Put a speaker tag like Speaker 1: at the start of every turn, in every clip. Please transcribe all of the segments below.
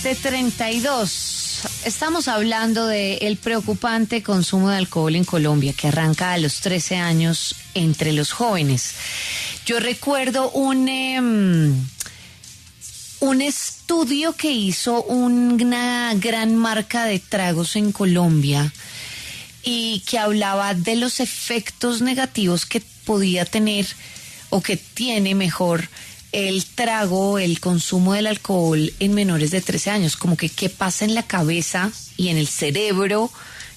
Speaker 1: 7:32. Estamos hablando del preocupante consumo de alcohol en Colombia, que arranca a los 13 años entre los jóvenes. Yo recuerdo un estudio que hizo una gran marca de tragos en Colombia y que hablaba de los efectos negativos que podía tener, o que tiene mejor, el trago, el consumo del alcohol en menores de 13 años, como que qué pasa en la cabeza y en el cerebro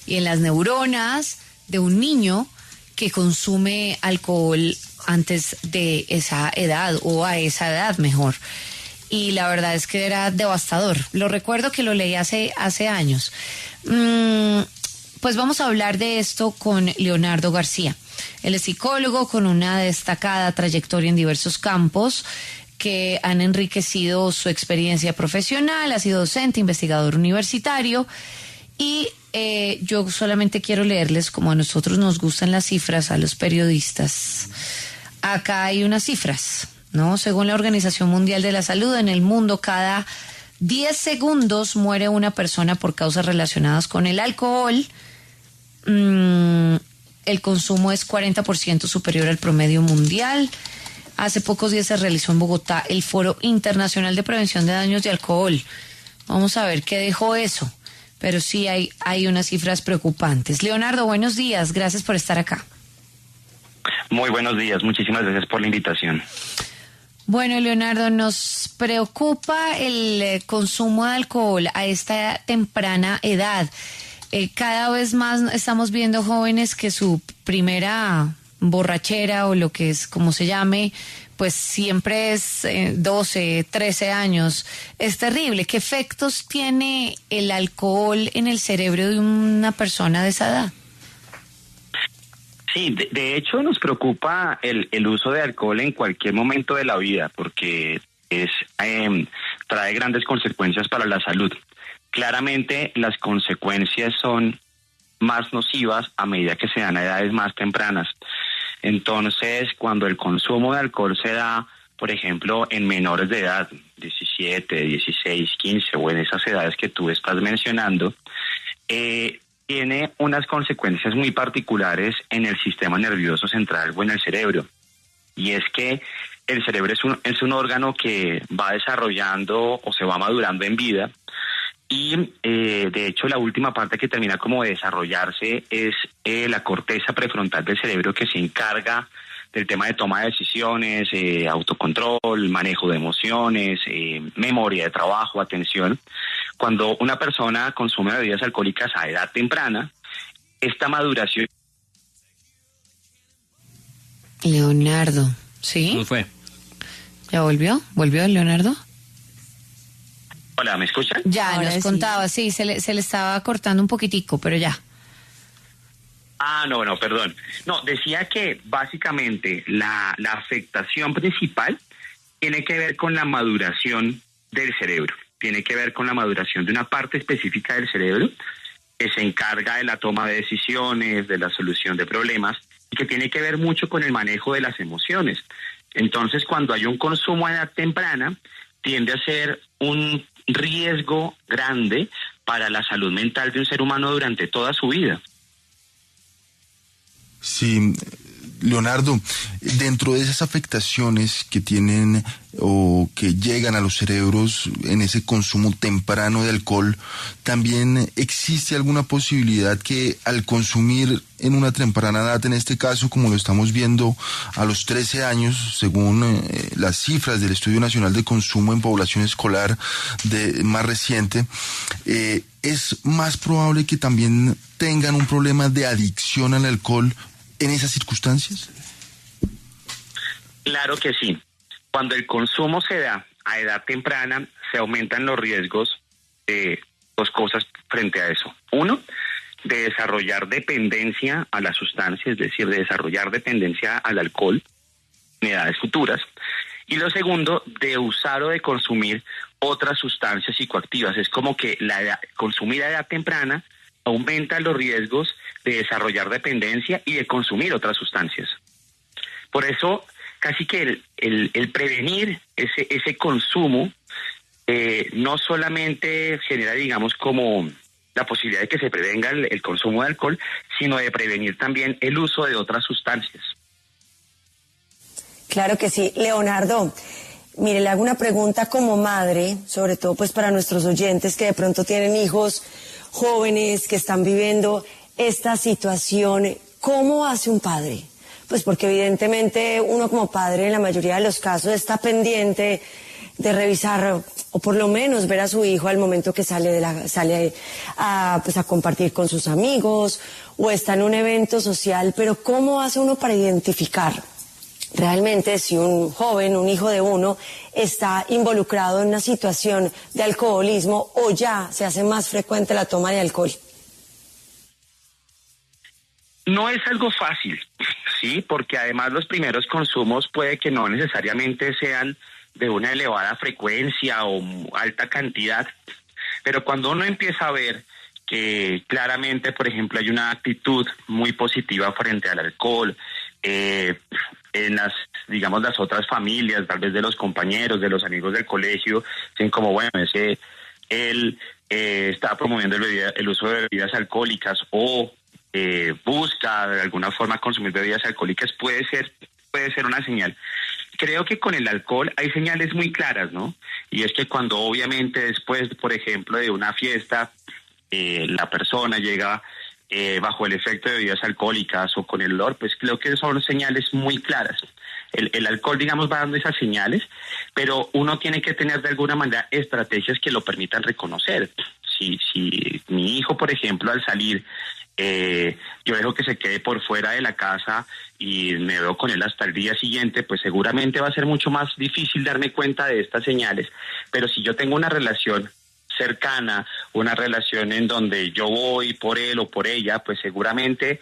Speaker 1: y en las neuronas de un niño que consume alcohol antes de esa edad, o a esa edad mejor. Y la verdad es que era devastador. Lo recuerdo que lo leí hace años. Pues vamos a hablar de esto con Leonardo García. Él es psicólogo con una destacada trayectoria en diversos campos que han enriquecido su experiencia profesional. Ha sido docente, investigador universitario, y yo solamente quiero leerles, como a nosotros nos gustan las cifras, a los periodistas. Acá hay unas cifras, ¿no? Según la Organización Mundial de la Salud, en el mundo cada 10 segundos muere una persona por causas relacionadas con el alcohol. El consumo es 40% superior al promedio mundial. Hace pocos días se realizó en Bogotá el Foro Internacional de Prevención de Daños de Alcohol. Vamos a ver qué dejó eso. Pero sí hay unas cifras preocupantes. Leonardo, buenos días. Gracias por estar acá.
Speaker 2: Muy buenos días. Muchísimas gracias por la invitación.
Speaker 1: Bueno, Leonardo, nos preocupa el consumo de alcohol a esta temprana edad. Cada vez más estamos viendo jóvenes que su primera borrachera, o lo que es, como se llame, pues siempre es 12, 13 años. Es terrible. ¿Qué efectos tiene el alcohol en el cerebro de una persona de esa edad?
Speaker 2: Sí, de hecho nos preocupa el uso de alcohol en cualquier momento de la vida, porque trae grandes consecuencias para la salud. Claramente las consecuencias son más nocivas a medida que se dan a edades más tempranas. Entonces, cuando el consumo de alcohol se da, por ejemplo, en menores de edad, 17, 16, 15, o en esas edades que tú estás mencionando, tiene unas consecuencias muy particulares en el sistema nervioso central o en el cerebro. Y es que el cerebro es un órgano que va desarrollando o se va madurando en vida. Y de hecho la última parte que termina como de desarrollarse es la corteza prefrontal del cerebro, que se encarga del tema de toma de decisiones, autocontrol, manejo de emociones, memoria de trabajo, atención. Cuando una persona consume bebidas alcohólicas a edad temprana, esta maduración...
Speaker 1: Leonardo, ¿sí?
Speaker 3: ¿Cómo fue?
Speaker 1: ¿Ya volvió? ¿Volvió Leonardo?
Speaker 2: Hola, ¿me escuchan?
Speaker 1: Ya,
Speaker 4: Ahora
Speaker 1: nos
Speaker 4: sí.
Speaker 1: contaba, sí, se le estaba cortando un poquitico, pero ya.
Speaker 2: No, perdón. No, decía que básicamente la afectación principal tiene que ver con la maduración del cerebro. Tiene que ver con la maduración de una parte específica del cerebro que se encarga de la toma de decisiones, de la solución de problemas, y que tiene que ver mucho con el manejo de las emociones. Entonces, cuando hay un consumo a edad temprana, tiende a ser un riesgo grande para la salud mental de un ser humano durante toda su vida.
Speaker 5: Sí, Leonardo, dentro de esas afectaciones que tienen o que llegan a los cerebros en ese consumo temprano de alcohol, ¿también existe alguna posibilidad que al consumir en una temprana edad, en este caso como lo estamos viendo a los 13 años, según las cifras del Estudio Nacional de Consumo en Población Escolar más reciente, es más probable que también tengan un problema de adicción al alcohol en esas circunstancias?
Speaker 2: Claro que sí. Cuando el consumo se da a edad temprana, se aumentan los riesgos de dos cosas frente a eso. Uno, de desarrollar dependencia a la sustancia, es decir, de desarrollar dependencia al alcohol en edades futuras. Y lo segundo, de usar o de consumir otras sustancias psicoactivas. Es como que consumir a edad temprana aumenta los riesgos de desarrollar dependencia y de consumir otras sustancias. Por eso, casi que el prevenir ese consumo no solamente genera, digamos, como la posibilidad de que se prevenga el consumo de alcohol, sino de prevenir también el uso de otras sustancias.
Speaker 3: Claro que sí. Leonardo, mire, le hago una pregunta como madre, sobre todo pues para nuestros oyentes que de pronto tienen hijos jóvenes que están viviendo esta situación. ¿Cómo hace un padre? Pues porque evidentemente uno como padre en la mayoría de los casos está pendiente de revisar o por lo menos ver a su hijo al momento que sale a compartir con sus amigos o está en un evento social, pero ¿cómo hace uno para identificar realmente si un joven, un hijo de uno, está involucrado en una situación de alcoholismo o ya se hace más frecuente la toma de alcohol?
Speaker 2: No es algo fácil, sí, porque además los primeros consumos puede que no necesariamente sean de una elevada frecuencia o alta cantidad, pero cuando uno empieza a ver que claramente, por ejemplo, hay una actitud muy positiva frente al alcohol, en las, digamos, las otras familias, tal vez de los compañeros, de los amigos del colegio, dicen como, bueno, él está promoviendo el uso de bebidas alcohólicas o busca de alguna forma consumir bebidas alcohólicas, puede ser una señal. Creo que con el alcohol hay señales muy claras, ¿no? Y es que cuando obviamente después, por ejemplo, de una fiesta, la persona llega bajo el efecto de bebidas alcohólicas o con el olor, pues creo que son señales muy claras. El alcohol, digamos, va dando esas señales, pero uno tiene que tener de alguna manera estrategias que lo permitan reconocer. Si mi hijo, por ejemplo, al salir, yo dejo que se quede por fuera de la casa y me veo con él hasta el día siguiente, pues seguramente va a ser mucho más difícil darme cuenta de estas señales. Pero si yo tengo una relación cercana, una relación en donde yo voy por él o por ella, pues seguramente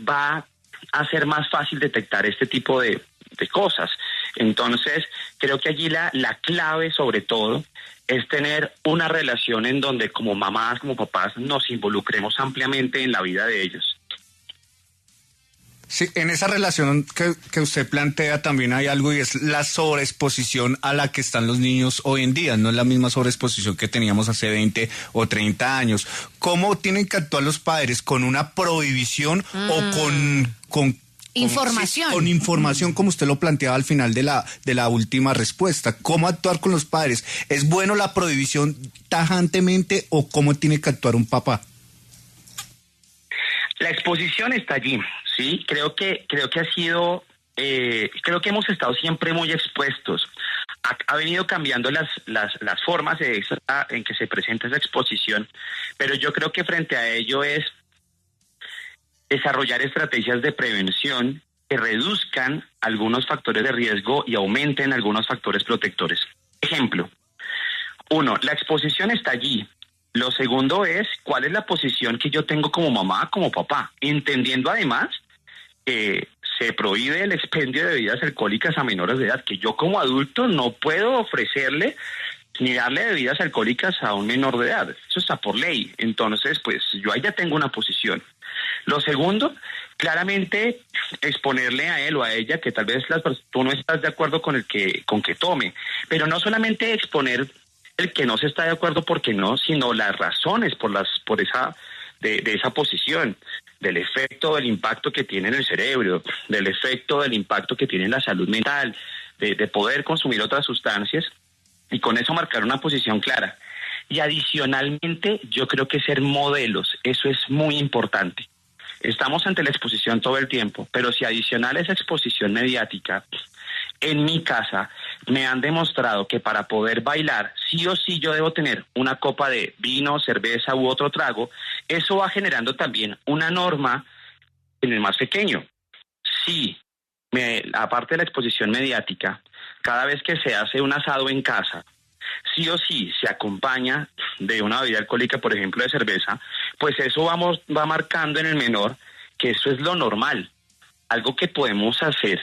Speaker 2: va a ser más fácil detectar este tipo de cosas. Entonces, creo que allí la clave, sobre todo, es tener una relación en donde como mamás, como papás, nos involucremos ampliamente en la vida de ellos.
Speaker 4: Sí, en esa relación que usted plantea también hay algo y es la sobreexposición a la que están los niños hoy en día. No es la misma sobreexposición que teníamos hace 20 o 30 años. ¿Cómo tienen que actuar los padres? ¿Con una prohibición o con
Speaker 1: información?
Speaker 4: Sí, con información, como usted lo planteaba al final de la última respuesta. ¿Cómo actuar con los padres? ¿Es bueno la prohibición tajantemente o cómo tiene que actuar un papá?
Speaker 2: La exposición está allí, sí. Creo que ha sido, creo que hemos estado siempre muy expuestos. Ha venido cambiando las formas en que se presenta esa exposición, pero yo creo que frente a ello es desarrollar estrategias de prevención que reduzcan algunos factores de riesgo y aumenten algunos factores protectores. Ejemplo, 1, la exposición está allí. Lo segundo es cuál es la posición que yo tengo como mamá, como papá, entendiendo además que se prohíbe el expendio de bebidas alcohólicas a menores de edad, que yo como adulto no puedo ofrecerle ni darle bebidas alcohólicas a un menor de edad. Eso está por ley. Entonces, pues yo ahí ya tengo una posición. Lo segundo, claramente exponerle a él o a ella que tal vez tú no estás de acuerdo con que tome, pero no solamente exponer el que no se está de acuerdo porque no, sino las razones por esa posición, del efecto del impacto que tiene en el cerebro, del efecto del impacto que tiene en la salud mental, de poder consumir otras sustancias y con eso marcar una posición clara. Y adicionalmente, yo creo que ser modelos, eso es muy importante. Estamos ante la exposición todo el tiempo, pero si adicional a esa exposición mediática, en mi casa me han demostrado que para poder bailar, sí o sí yo debo tener una copa de vino, cerveza u otro trago, eso va generando también una norma en el más pequeño. Sí, aparte de la exposición mediática, cada vez que se hace un asado en casa, sí o sí se acompaña de una bebida alcohólica, por ejemplo de cerveza, pues eso va marcando en el menor que eso es lo normal, algo que podemos hacer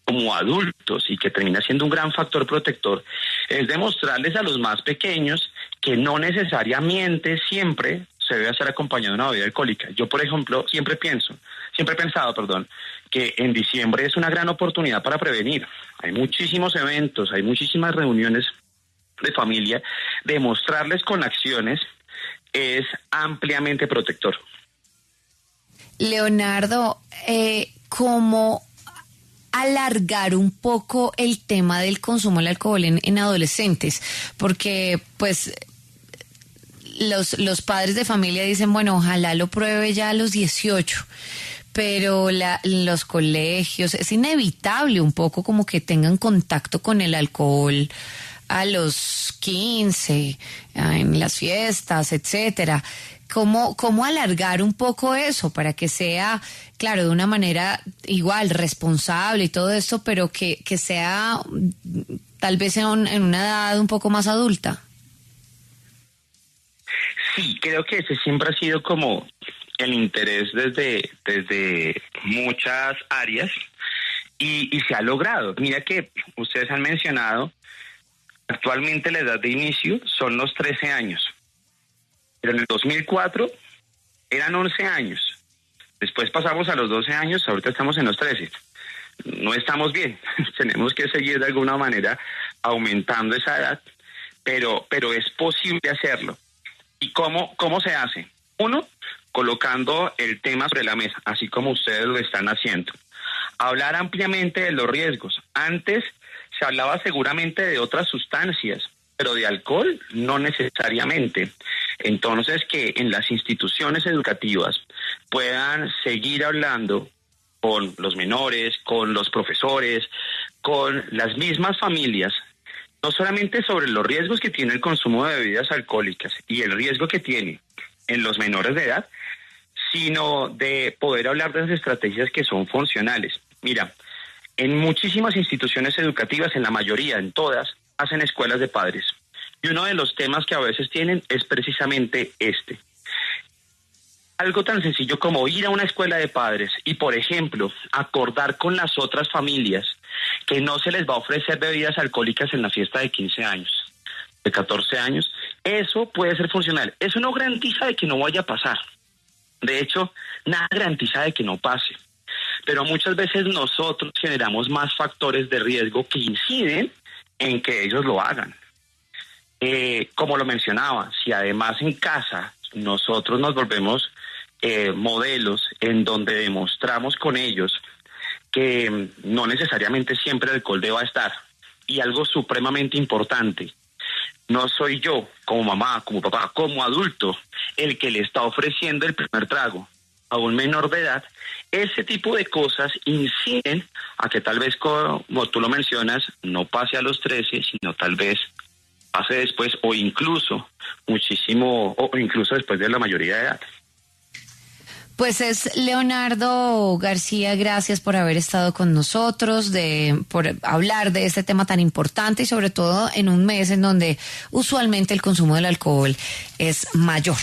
Speaker 2: como adultos y que termina siendo un gran factor protector, es demostrarles a los más pequeños que no necesariamente siempre se debe hacer acompañado de una bebida alcohólica. Yo, por ejemplo, siempre he pensado, que en diciembre es una gran oportunidad para prevenir. Hay muchísimos eventos, hay muchísimas reuniones de familia, demostrarles con acciones es ampliamente protector.
Speaker 1: Leonardo, ¿cómo alargar un poco el tema del consumo del alcohol en adolescentes? Porque pues los padres de familia dicen, bueno, ojalá lo pruebe ya a los 18, pero los colegios, es inevitable un poco como que tengan contacto con el alcohol a los 15, en las fiestas, etcétera. ¿Cómo alargar un poco eso para que sea, claro, de una manera igual, responsable y todo esto, pero que sea tal vez en una edad un poco más adulta?
Speaker 2: Sí, creo que ese siempre ha sido como el interés desde muchas áreas y se ha logrado. Mira que ustedes han mencionado, actualmente la edad de inicio son los 13 años. Pero en el 2004 eran 11 años. Después pasamos a los 12 años, ahorita estamos en los 13. No estamos bien. Tenemos que seguir de alguna manera aumentando esa edad, pero es posible hacerlo. ¿Y cómo se hace? Uno, colocando el tema sobre la mesa, así como ustedes lo están haciendo. Hablar ampliamente de los riesgos. Antes se hablaba seguramente de otras sustancias, pero de alcohol no necesariamente. Entonces, que en las instituciones educativas puedan seguir hablando con los menores, con los profesores, con las mismas familias, no solamente sobre los riesgos que tiene el consumo de bebidas alcohólicas y el riesgo que tiene en los menores de edad, sino de poder hablar de las estrategias que son funcionales. Mira, en muchísimas instituciones educativas, en la mayoría, en todas, hacen escuelas de padres. Y uno de los temas que a veces tienen es precisamente este. Algo tan sencillo como ir a una escuela de padres y, por ejemplo, acordar con las otras familias que no se les va a ofrecer bebidas alcohólicas en la fiesta de 15 años, de 14 años, eso puede ser funcional. Eso no garantiza de que no vaya a pasar. De hecho, nada garantiza de que no pase. Pero muchas veces nosotros generamos más factores de riesgo que inciden en que ellos lo hagan. Como lo mencionaba, si además en casa nosotros nos volvemos modelos en donde demostramos con ellos que no necesariamente siempre el alcohol deba estar, y algo supremamente importante, no soy yo como mamá, como papá, como adulto el que le está ofreciendo el primer trago a un menor de edad, ese tipo de cosas inciden a que tal vez, como tú lo mencionas, no pase a los 13, sino tal vez pase después o incluso muchísimo, o incluso después de la mayoría de edad.
Speaker 1: Pues es Leonardo García, gracias por haber estado con nosotros, por hablar de este tema tan importante y sobre todo en un mes en donde usualmente el consumo del alcohol es mayor.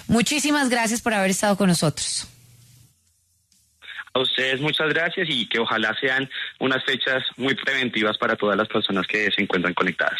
Speaker 1: Muchísimas gracias por haber estado con nosotros.
Speaker 2: A ustedes muchas gracias y que ojalá sean unas fechas muy preventivas para todas las personas que se encuentran conectadas.